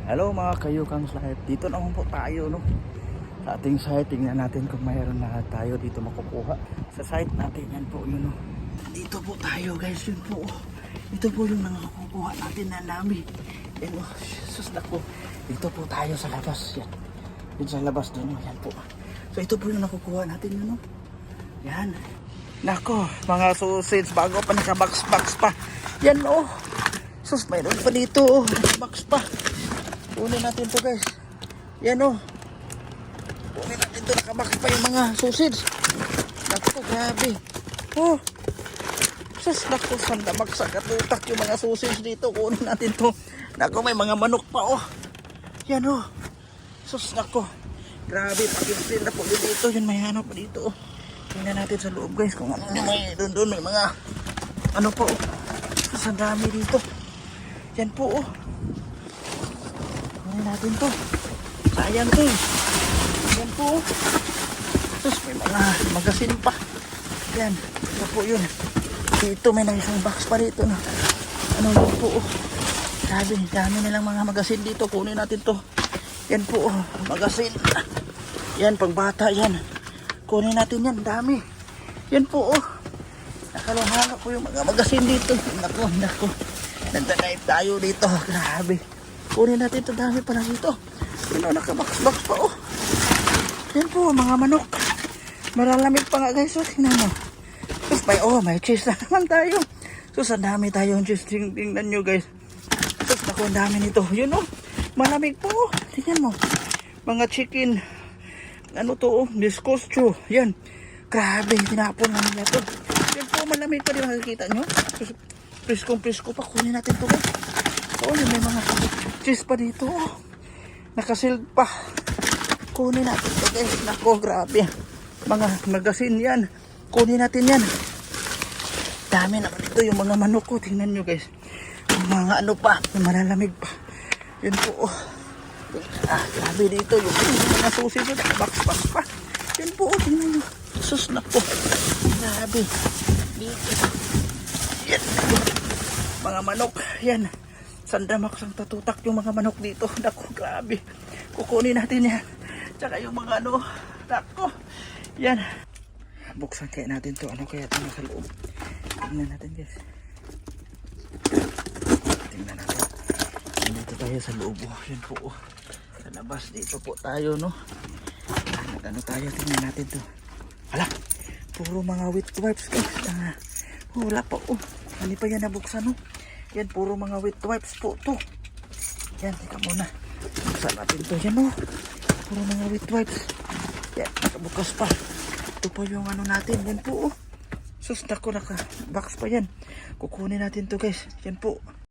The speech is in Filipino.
Hello mga kayukang's life. Dito naman po tayo no. Sa ating site, tingnan natin kung mayroon na tayo dito makukuha. Sa site natin yan po yun no. Dito po tayo guys, yun po. Ito po yung nakakukuha natin na dami. Yan o, sus nako. Dito po tayo sa labas. Yan. Yun sa labas dun o, yan po. So ito po yung nakukuha natin yun no. Yan. Nako, mga sausage bago pa naka-box pa. Yan o. Sus, mayroon pa dito o. Naka-box pa. Kunin natin to guys. Yan o. Kunin natin to. Nakabox pa yung mga sausage. Naku, grabe. Oh. Sus, naku, sandabak sa katutak yung mga sausage dito. Kunin natin to. Naku, may mga manok pa oh. Yan o. Sus, naku. Grabe, pakipin na po dito. Yun, may ano pa dito oh. Tingnan natin sa loob guys. Kung ano may doon may mga ano po oh. Sus, ang dami dito. Yan po oh. Kunin natin to. Sayang to. Yan po. Sus, may mga magasin pa. Yan. Ito po yun. Dito may isang box pa dito. No? Ano yun po. Sabi, dami nilang mga magasin dito. Kunin natin to. Yan po. Magasin. Yan, pang bata yan. Kunin natin yan. Dami. Yan po. Nakaluhalo po yung mga magasin dito. Naku, naku. Nagdadive tayo dito. Grabe. Kunin natin ito, dami pala dito. Yun, nakabox-box pa oh. Yan po, mga manok. Malalamig pa nga guys, oh, tingnan mo. Tapos may cheese na naman tayo. Sus, ang dami tayong cheese. Tingnan nyo guys. Sus, naku, ang dami nito. Yun oh, malamig po oh. Tingnan mo. Mga chicken. Ano to oh, discoscho. Yan. Grabe, tinapon na nila to. Yan po, malamig pa din makikita nyo. Sus, presko pa. Kunin natin to guys. Oh, yun, may mga cheese pa dito. Oh. Nakasealed pa. Kunin natin ito guys. Nako, grabe. Mga magasin yan. Kunin natin yan. Dami naman ito yung mga manok ko. Tingnan nyo guys. Yung mga ano pa. Yung malalamig pa. Yun po. Oh. Grabe dito. Yung mga susi ko. Box pa. Yun po. Tingnan nyo. Sus, nako. Grabe. Dito. Yan. Mga manok. Yan. Sandamak sang tatutak yung mga manok dito. Naku, grabe. Kukunin natin yan. Tsaka yung mga ano. Naku. Yan. Buksan kaya natin to. Ano kaya ito nasa loob. Tingnan natin guys. Tingnan natin. Dito tayo sa loob. Yan po. Sa labas dito po tayo no. Ano tayo. Tingnan natin to. Hala. Puro mga wet wipes guys. Wala pa oh. Hindi pa yan nabuksan no. Yan, puro mga wet wipes po to. Yan, teka muna. Buksan natin to. Yan o. Puro mga wet wipes. Yan, nakabukas pa. Ito po yung ano natin. Yan po o. Sus, nako, naka-box pa yan. Kukunin natin to guys. Yan po.